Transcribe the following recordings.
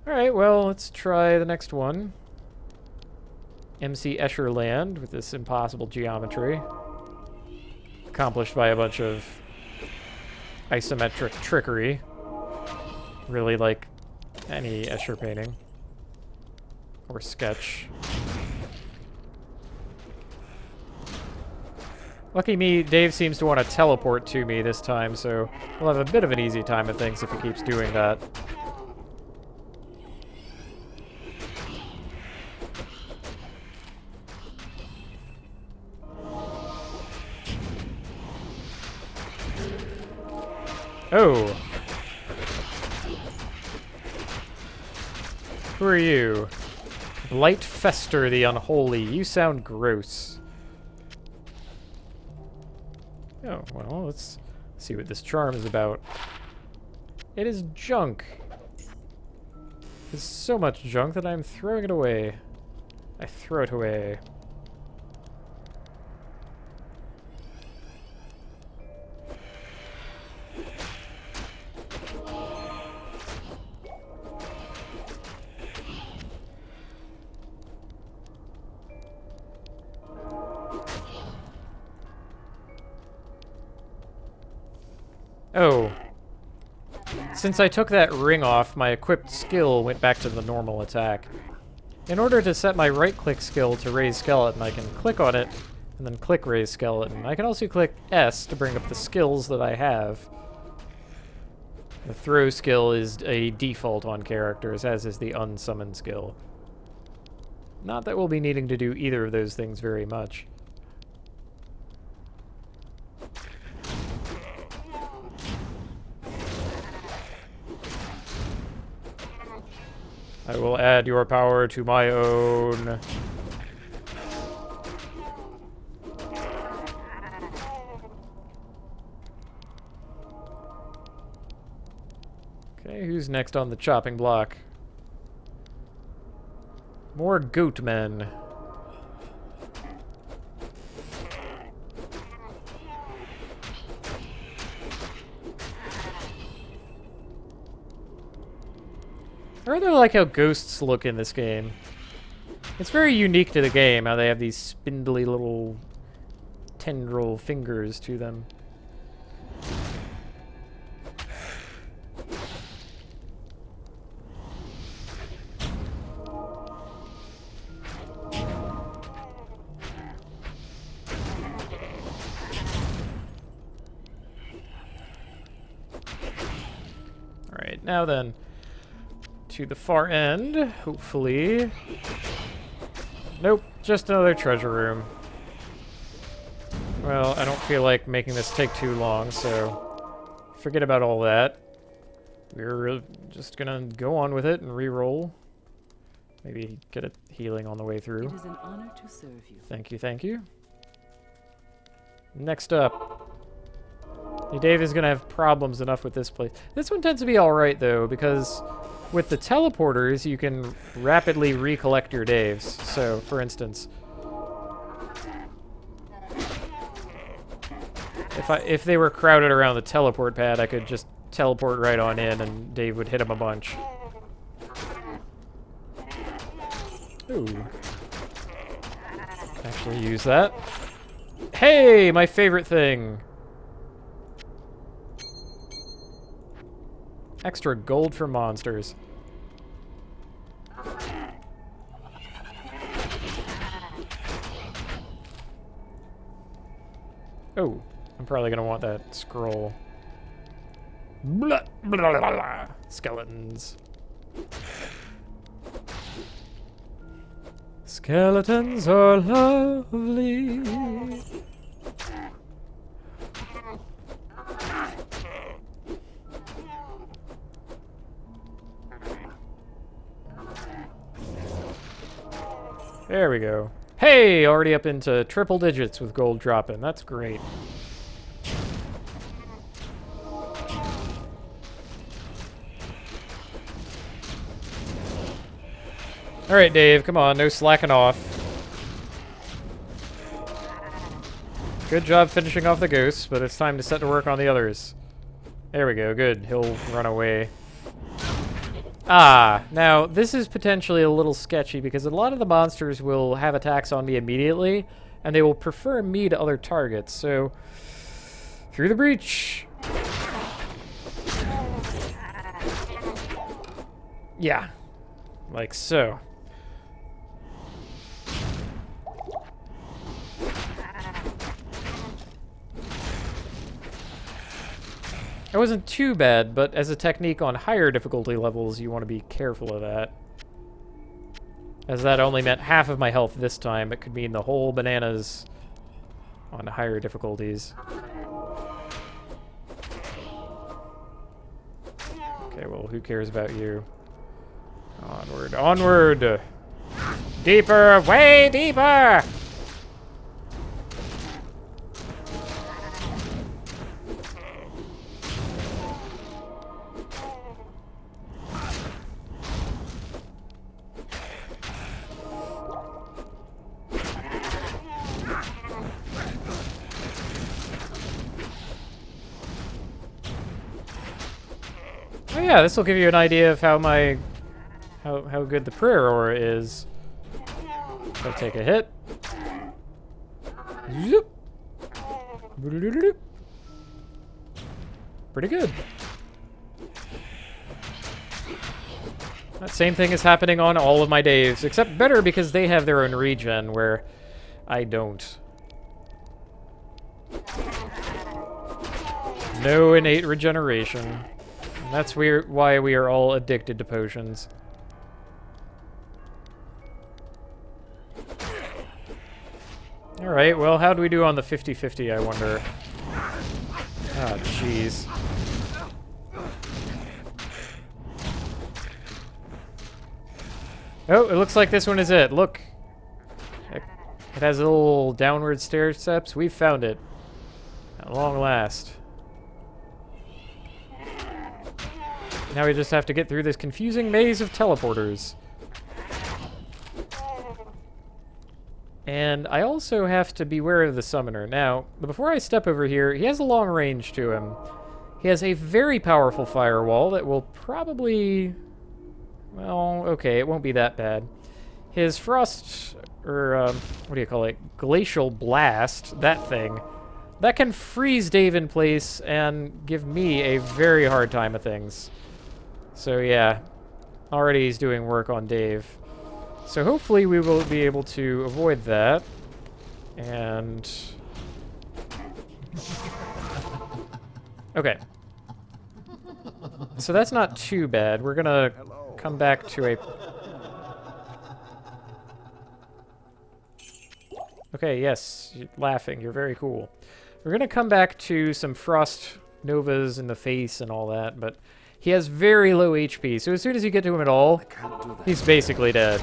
Alright, well, let's try the next one. MC Escher Land with this impossible geometry. Accomplished by a bunch of isometric trickery. Really like any Escher painting. Or sketch. Lucky me, Dave seems to want to teleport to me this time, so we'll have a bit of an easy time of things if he keeps doing that. Oh! Who are you? Blight Fester the Unholy. You sound gross. Oh, well, let's see what this charm is about. It is junk. It's so much junk that I'm throwing it away. I throw it away. Oh. Since I took that ring off, my equipped skill went back to the normal attack. In order to set my right-click skill to raise skeleton, I can click on it, and then click raise skeleton. I can also click S to bring up the skills that I have. The throw skill is a default on characters, as is the unsummon skill. Not that we'll be needing to do either of those things very much. I will add your power to my own. Okay, who's next on the chopping block? More goat men. I rather like how ghosts look in this game. It's very unique to the game, how they have these spindly little tendril fingers to them. Alright, now then. To the far end, hopefully. Nope, just another treasure room. Well, I don't feel like making this take too long, so forget about all that. We're just gonna go on with it and re-roll. Maybe get a healing on the way through. It is an honor to serve you. Thank you, thank you. Next up. Dave is gonna have problems enough with this place. This one tends to be alright, though, because with the teleporters, you can rapidly recollect your Daves. So, for instance, if they were crowded around the teleport pad, I could just teleport right on in, and Dave would hit him a bunch. Ooh. Actually use that. Hey, my favorite thing. Extra gold for monsters. Oh, I'm probably gonna want that scroll. Blah, blah, blah, blah, blah. Skeletons. Skeletons are lovely. There we go. Hey, already up into triple digits with gold dropping. That's great. All right, Dave, come on, no slacking off. Good job finishing off the ghosts, but it's time to set to work on the others. There we go, good. He'll run away. Ah, now this is potentially a little sketchy because a lot of the monsters will have attacks on me immediately, and they will prefer me to other targets, so... Through the breach! Yeah. Like so. It wasn't too bad, but as a technique on higher difficulty levels, you want to be careful of that. As that only meant half of my health this time, it could mean the whole bananas on higher difficulties. Okay, well, who cares about you? Onward, onward! Deeper, way deeper! Oh yeah, this will give you an idea of how my how good the prayer aura is. So take a hit. Zoop. Pretty good. That same thing is happening on all of my Daves, except better because they have their own regen, where I don't. No innate regeneration. And that's why we are all addicted to potions. Alright, well, how do we do on the 50-50, I wonder? Oh, jeez. Oh, it looks like this one is it. Look. It has a little downward stair steps. We've found it. At long last. Now we just have to get through this confusing maze of teleporters. And I also have to beware of the summoner. Now, before I step over here, he has a long range to him. He has a very powerful firewall that will probably... Well, okay, it won't be that bad. His frost, or what do you call it? Glacial blast, that thing. That can freeze Dave in place and give me a very hard time of things. So yeah, already he's doing work on Dave. So hopefully we will be able to avoid that. And... Okay. So that's not too bad. We're gonna come back to a... Okay, yes, you're laughing. You're very cool. We're gonna come back to some frost novas in the face and all that, but he has very low HP, so as soon as you get to him at all, he's basically dead.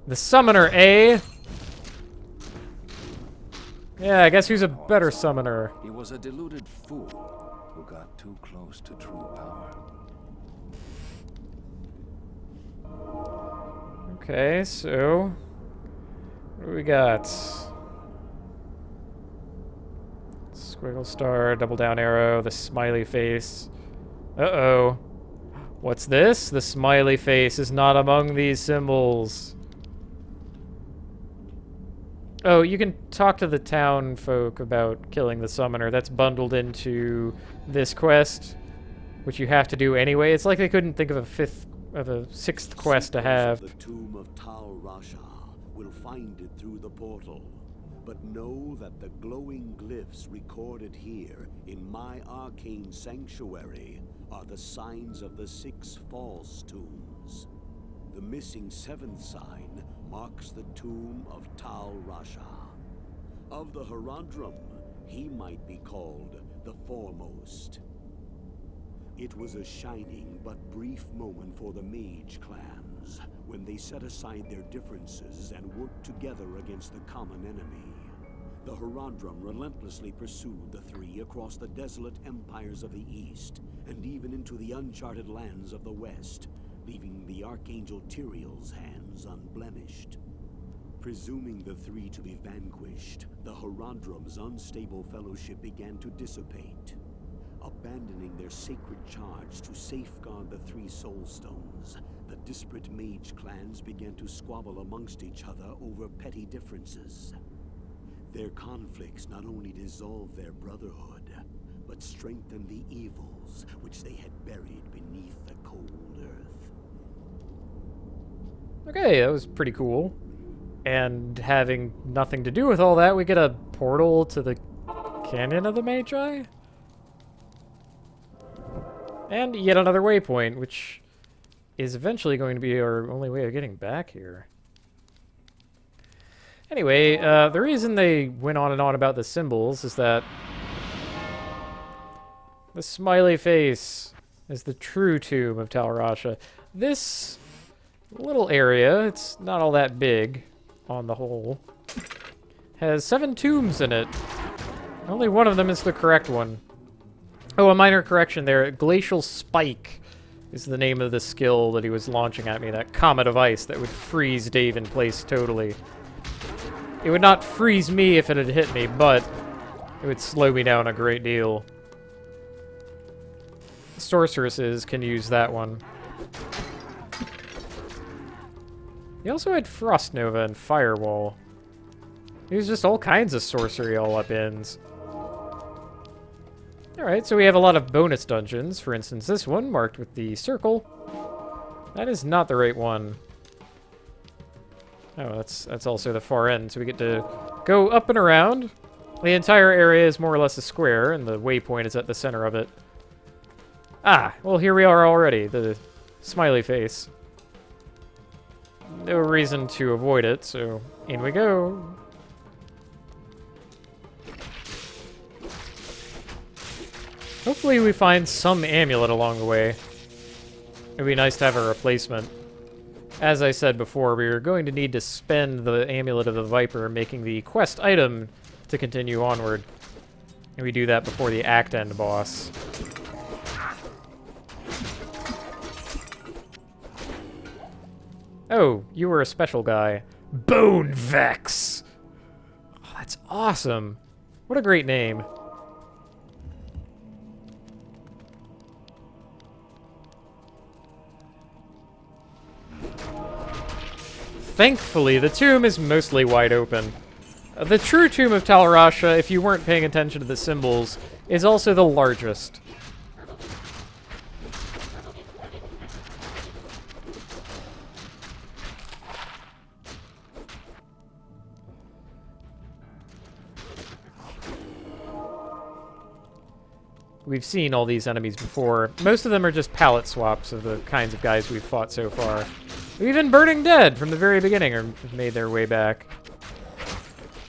The summoner, eh? Yeah, I guess who's a better summoner? He was a deluded fool who got too close to true power. Okay, so... What do we got? Squiggle star, double down arrow, the smiley face. Uh-oh. What's this? The smiley face is not among these symbols. Oh, you can talk to the town folk about killing the summoner. That's bundled into this quest, which you have to do anyway. It's like they couldn't think of a sixth quest to have. The tomb of Tal Rasha will find it through the portal. But know that the glowing glyphs recorded here in my arcane sanctuary are the signs of the 6 false tombs. The missing 7th sign marks the tomb of Tal Rasha. Of the Herodrum, he might be called the Foremost. It was a shining but brief moment for the mage clans when they set aside their differences and worked together against the common enemy. The Herodrum relentlessly pursued the 3 across the desolate empires of the East and even into the uncharted lands of the West, leaving the Archangel Tyrael's hands unblemished. Presuming the three to be vanquished, the Horadrum's unstable fellowship began to dissipate. Abandoning their sacred charge to safeguard the three soul stones, the disparate mage clans began to squabble amongst each other over petty differences. Their conflicts not only dissolved their brotherhood, but strengthened the evils which they had buried beneath the cold earth. Okay, that was pretty cool. And having nothing to do with all that, we get a portal to the Canyon of the Magi? And yet another waypoint, which is eventually going to be our only way of getting back here. Anyway, the reason they went on and on about the symbols is that the smiley face is the true tomb of Tal Rasha. This little area, it's not all that big on the whole, has 7 tombs in it. Only one of them is the correct one. Oh, a minor correction there. Glacial Spike is the name of the skill that he was launching at me, that comet of ice that would freeze Dave in place totally. It would not freeze me if it had hit me, but it would slow me down a great deal. Sorceresses can use that one. He also had Frost Nova and Firewall. He was just all kinds of sorcery all-up-ins. Alright, so we have a lot of bonus dungeons. For instance, this one, marked with the circle. That is not the right one. Oh, that's also the far end, so we get to go up and around. The entire area is more or less a square, and the waypoint is at the center of it. Ah, well, here we are already, the smiley face. No reason to avoid it, so in we go. Hopefully we find some amulet along the way. It'd be nice to have a replacement. As I said before, we are going to need to spend the Amulet of the Viper making the quest item to continue onward. And we do that before the Act End boss. Oh, you were a special guy. Bone Vex! Oh, that's awesome. What a great name. Thankfully, the tomb is mostly wide open. The true tomb of Tal Rasha, if you weren't paying attention to the symbols, is also the largest. We've seen all these enemies before. Most of them are just palette swaps of the kinds of guys we've fought so far. Even Burning Dead from the very beginning have made their way back.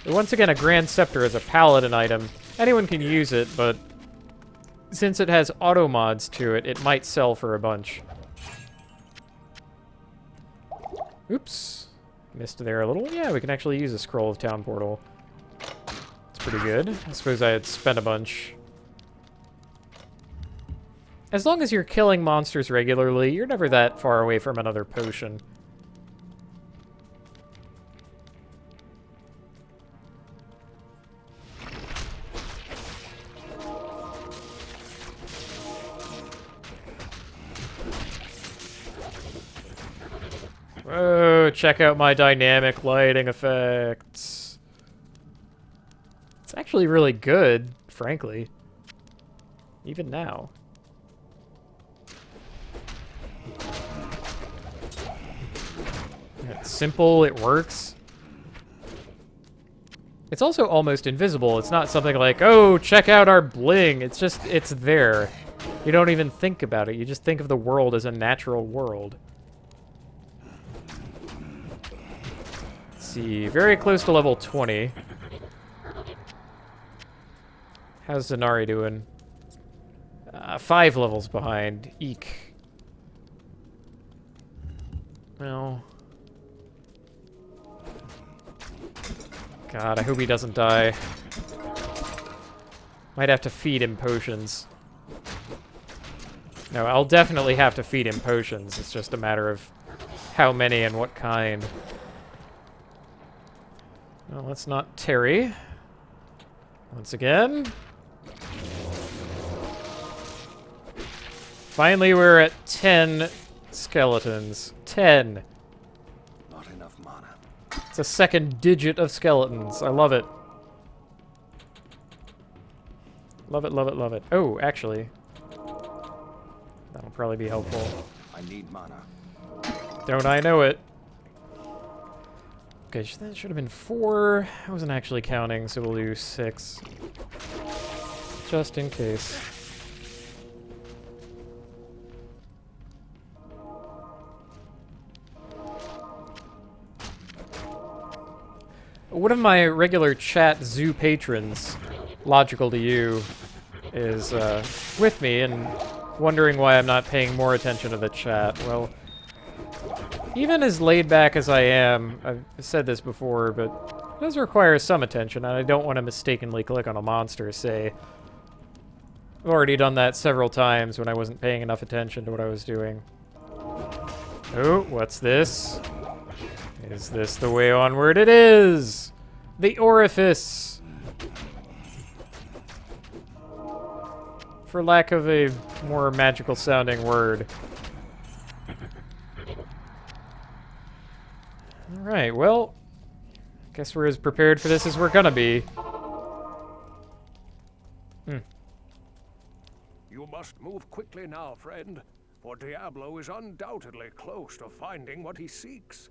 But once again, a Grand Scepter is a paladin item. Anyone can use it, but since it has auto mods to it, it might sell for a bunch. Oops. Missed there a little. Yeah, we can actually use a Scroll of Town Portal. It's pretty good. I suppose I had spent a bunch. As long as you're killing monsters regularly, you're never that far away from another potion. Whoa, check out my dynamic lighting effects. It's actually really good, frankly. Even now. It's simple, it works. It's also almost invisible. It's not something like, oh, check out our bling. It's just, it's there. You don't even think about it. You just think of the world as a natural world. Let's see, very close to level 20. How's Zanari doing? 5 levels behind. Eek. Well... God, I hope he doesn't die. Might have to feed him potions. No, I'll definitely have to feed him potions. It's just a matter of how many and what kind. Well, let's not tarry. Once again. Finally, we're at 10 skeletons. 10. Not enough mana. It's a second digit of skeletons. I love it. Love it, love it, love it. Oh, actually. That'll probably be helpful. I need mana. Don't I know it? Okay, that should have been 4. I wasn't actually counting, so we'll do 6. Just in case. One of my regular chat zoo patrons, Logical to You, is with me and wondering why I'm not paying more attention to the chat. Well, even as laid back as I am, I've said this before, but it does require some attention, and I don't want to mistakenly click on a monster, say. I've already done that several times when I wasn't paying enough attention to what I was doing. Oh, what's this? Is this the way onward? It is! The orifice! For lack of a more magical sounding word. Alright, well, guess we're as prepared for this as we're gonna be. You must move quickly now, friend, for Diablo is undoubtedly close to finding what he seeks.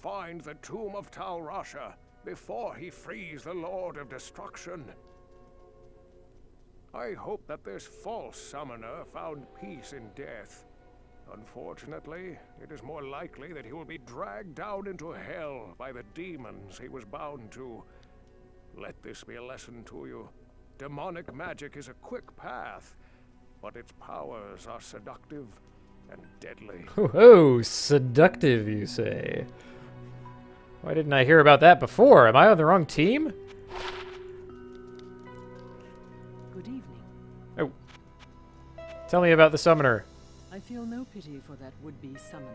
Find the tomb of Tal Rasha before he frees the Lord of Destruction. I hope that this false summoner found peace in death. Unfortunately, it is more likely that he will be dragged down into hell by the demons he was bound to. Let this be a lesson to you. Demonic magic is a quick path, but its powers are seductive and deadly. Oh, seductive, you say? Why didn't I hear about that before? Am I on the wrong team? Good evening. Oh. Tell me about the summoner. I feel no pity for that would-be summoner.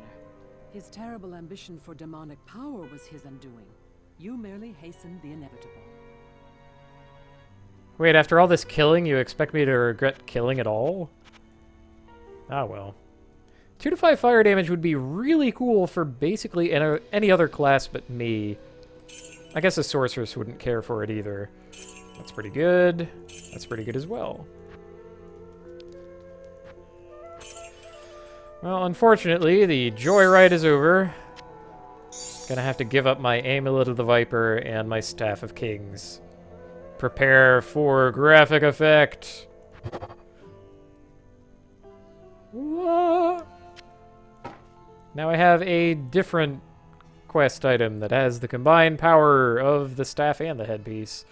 His terrible ambition for demonic power was his undoing. You merely hastened the inevitable. Wait, after all this killing, you expect me to regret killing it all? Ah, well. 2 to 5 fire damage would be really cool for basically any other class but me. I guess a sorceress wouldn't care for it either. That's pretty good. That's pretty good as well. Well, unfortunately, the joyride is over. Gonna have to give up my Amulet of the Viper and my Staff of Kings. Prepare for graphic effect. What? Now I have a different quest item that has the combined power of the staff and the headpiece.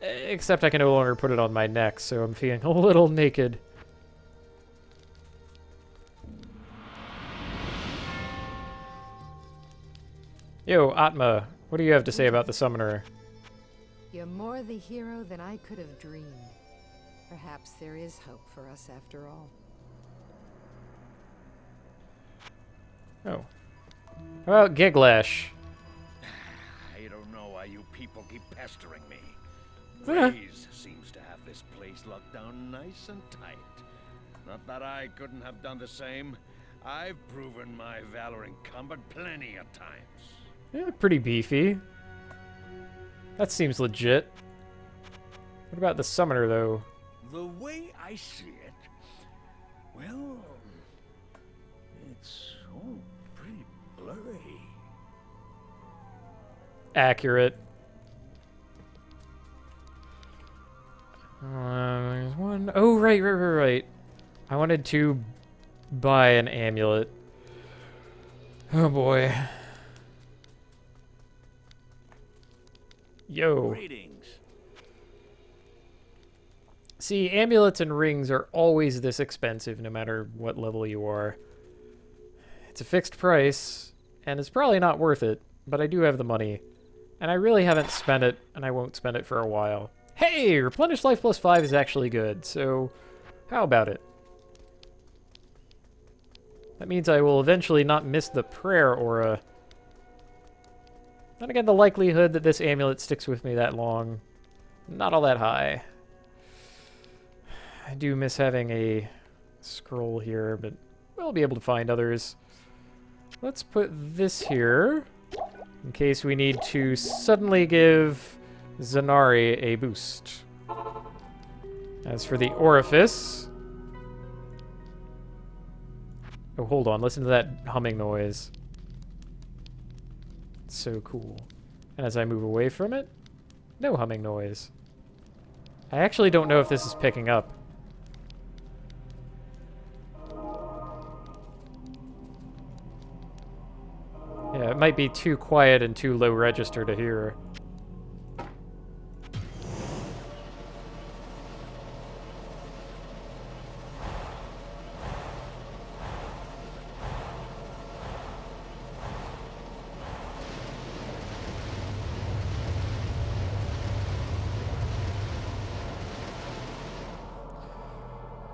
Except I can no longer put it on my neck, so I'm feeling a little naked. Yo, Atma, what do you have to say about the summoner? You're more the hero than I could have dreamed. Perhaps there is hope for us after all. Oh. How about Giglash? I don't know why you people keep pestering me. Huh. Raze seems to have this place locked down nice and tight. Not that I couldn't have done the same. I've proven my valor incumbent plenty of times. They look pretty beefy. That seems legit. What about the summoner, though? The way I see it, well, it's all pretty blurry. Accurate. There's one. Oh, right. I wanted to buy an amulet. Oh boy. Yo. Greetings. See, amulets and rings are always this expensive no matter what level you are. It's a fixed price, and it's probably not worth it, but I do have the money. And I really haven't spent it, and I won't spend it for a while. Hey, Replenish Life plus 5 is actually good, so how about it? That means I will eventually not miss the prayer aura. Then again, the likelihood that this amulet sticks with me that long, not all that high. I do miss having a scroll here, but we'll be able to find others. Let's put this here, in case we need to suddenly give Zanari a boost. As for the orifice... Oh, hold on. Listen to that humming noise. It's so cool. And as I move away from it, no humming noise. I actually don't know if this is picking up. Yeah, it might be too quiet and too low register to hear.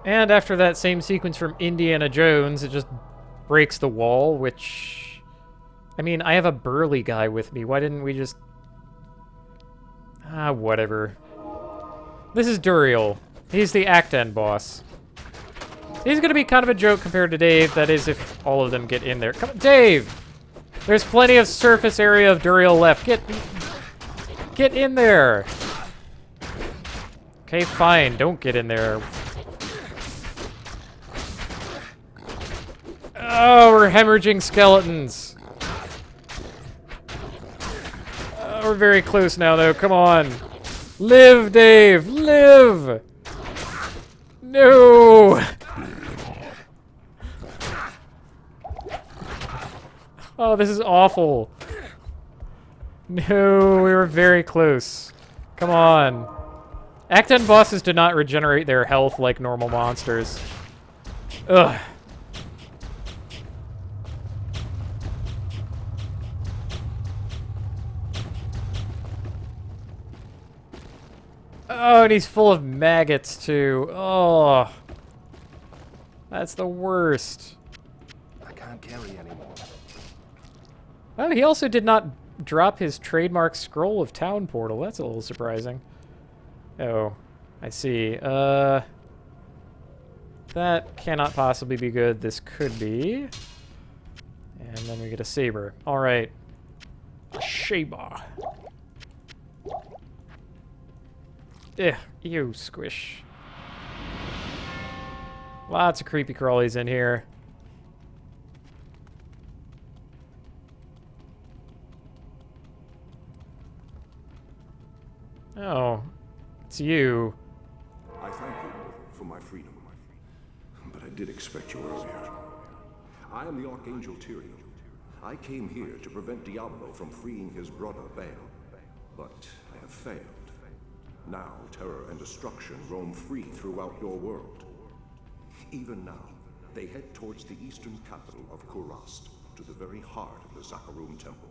And after that same sequence from Indiana Jones, it just breaks the wall, which... I mean, I have a burly guy with me. Why didn't we just... Ah, whatever. This is Duriel. He's the Act-End boss. He's gonna be kind of a joke compared to Dave. That is, if all of them get in there. Come on, Dave! There's plenty of surface area of Duriel left. Get in there! Okay, fine. Don't get in there. Oh, we're hemorrhaging skeletons. We're very close now, though. Come on. Live, Dave. Live. No. Oh, this is awful. No, we were very close. Come on. Act-End bosses do not regenerate their health like normal monsters. Ugh. Oh, and he's full of maggots, too. Oh. That's the worst. I can't carry anymore. Oh, he also did not drop his trademark Scroll of Town portal. That's a little surprising. Oh, I see. That cannot possibly be good. This could be. And then we get a saber. All right. A saber. Ugh, ew, squish. Lots of creepy crawlies in here. Oh, it's you. I thank you for my freedom, but I did expect you earlier. I am the Archangel Tyrion. I came here to prevent Diablo from freeing his brother Baal, but I have failed. Now, terror and destruction roam free throughout your world. Even now, they head towards the eastern capital of Kurast, to the very heart of the Zakharum Temple.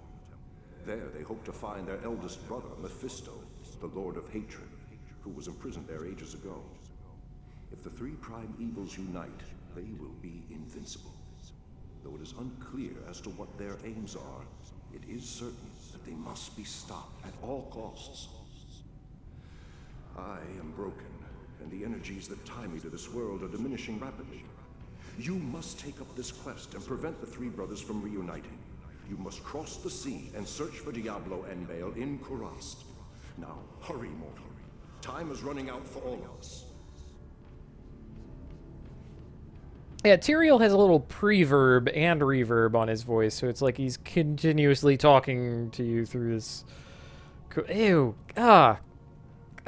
There, they hope to find their eldest brother, Mephisto, the Lord of Hatred, who was imprisoned there ages ago. If the three prime evils unite, they will be invincible. Though it is unclear as to what their aims are, it is certain that they must be stopped at all costs. I am broken, and the energies that tie me to this world are diminishing rapidly. You must take up this quest and prevent the three brothers from reuniting. You must cross the sea and search for Diablo and Baal in Kurast. Now, hurry, mortal. Time is running out for all of us. Yeah, Tyrael has a little preverb and reverb on his voice, so it's like he's continuously talking to you through this... Ew. Ah.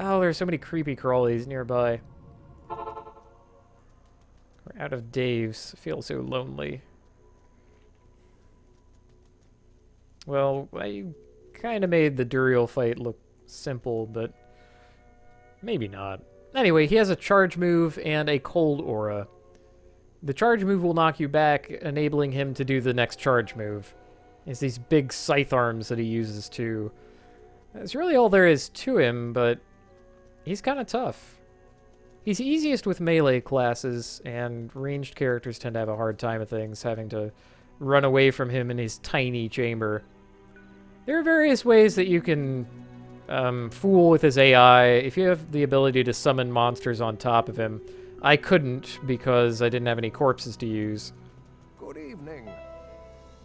Oh, there's so many creepy crawlies nearby. We're out of Dave's. I feel so lonely. Well, I kind of made the Duriel fight look simple, but maybe not. Anyway, he has a charge move and a cold aura. The charge move will knock you back, enabling him to do the next charge move. It's these big scythe arms that he uses too. That's really all there is to him, but he's kind of tough. He's easiest with melee classes, and ranged characters tend to have a hard time of things, having to run away from him in his tiny chamber. There are various ways that you can fool with his AI. If you have the ability to summon monsters on top of him, I couldn't because I didn't have any corpses to use. Good evening.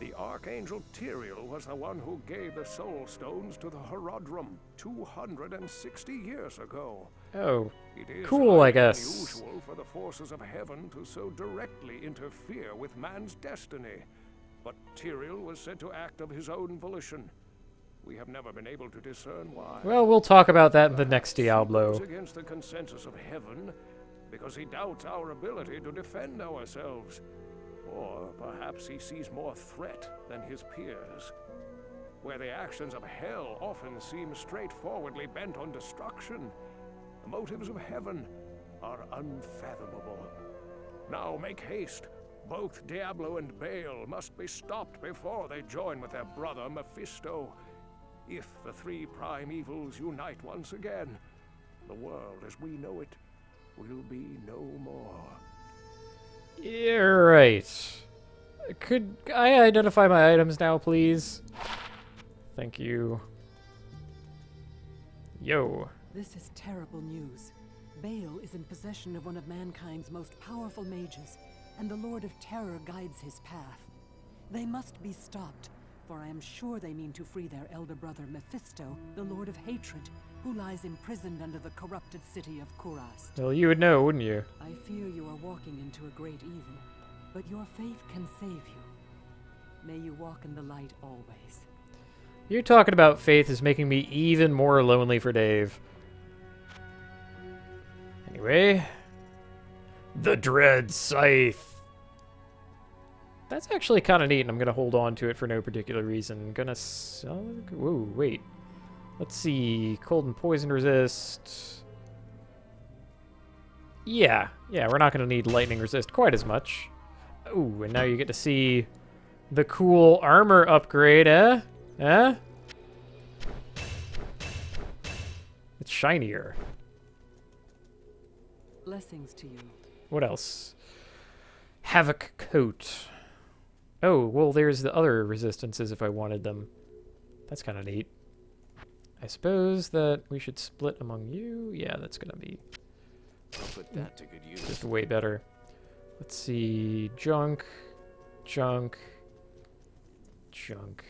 The Archangel Tyrael was the one who gave the Soul Stones to the Herodrum 260 years ago. Oh, It is cool, I highly guess. unusual for the forces of heaven to so directly interfere with man's destiny. But Tyrael was said to act of his own volition. We have never been able to discern why. Well, we'll talk about that in the next He Diablo. goes against the consensus of heaven because he doubts our ability to defend ourselves. Or perhaps he sees more threat than his peers. Where the actions of hell often seem straightforwardly bent on destruction, the motives of heaven are unfathomable. Now make haste. Both Diablo and Baal must be stopped before they join with their brother Mephisto. If the three prime evils unite once again, the world as we know it will be no more. Yeah, right. Could I identify my items now, please? Thank you. Yo. This is terrible news. Baal is in possession of one of mankind's most powerful mages, and the Lord of Terror guides his path. They must be stopped, for I am sure they mean to free their elder brother Mephisto, the Lord of Hatred, who lies imprisoned under the corrupted city of Kurast. Well, you would know, wouldn't you? I fear you are walking into a great evil, but your faith can save you. May you walk in the light always. You talking about faith is making me even more lonely for Dave. Anyway. The Dread Scythe. That's actually kind of neat, and I'm going to hold on to it for no particular reason. Gonna sell it? Whoa, wait. Let's see. Cold and poison resist. Yeah, we're not going to need lightning resist quite as much. Ooh, and now you get to see the cool armor upgrade, eh? Eh? It's shinier. Blessings to you. What else? Havoc coat. Oh, well, there's the other resistances if I wanted them. That's kind of neat. I suppose that we should split among you. Yeah, that's going to be I'll put that to good use. just way better. Let's see. Junk. Junk. Junk.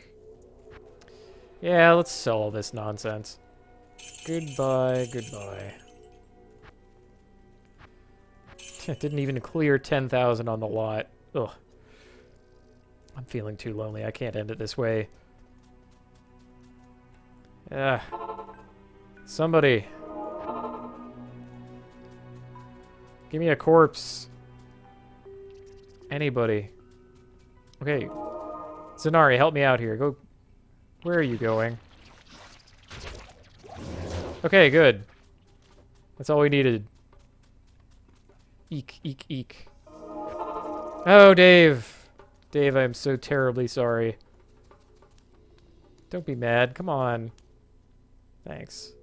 Yeah, let's sell all this nonsense. Goodbye, goodbye. It didn't even clear 10,000 on the lot. Ugh. I'm feeling too lonely. I can't end it this way. Somebody. Give me a corpse. Anybody. Okay. Zanari, help me out here. Go. Where are you going? Okay, good. That's all we needed. Eek, eek, eek. Oh, Dave. Dave, I'm so terribly sorry. Don't be mad. Come on. Thanks.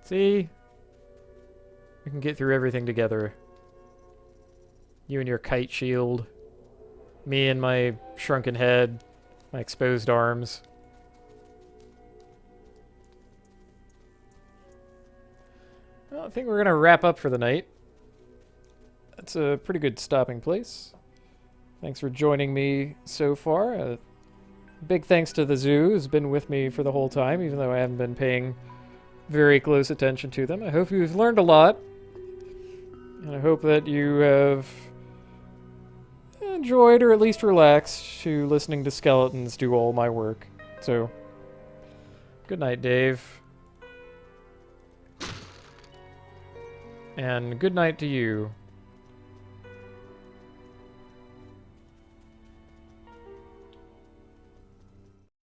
See? We can get through everything together. You and your kite shield. Me and my shrunken head. My exposed arms. Well, I think we're going to wrap up for the night. That's a pretty good stopping place. Thanks for joining me so far. Big thanks to the zoo, who's been with me for the whole time, even though I haven't been paying very close attention to them. I hope you've learned a lot. And I hope that you have enjoyed or at least relaxed to listening to skeletons do all my work. So, good night, Dave. And good night to you.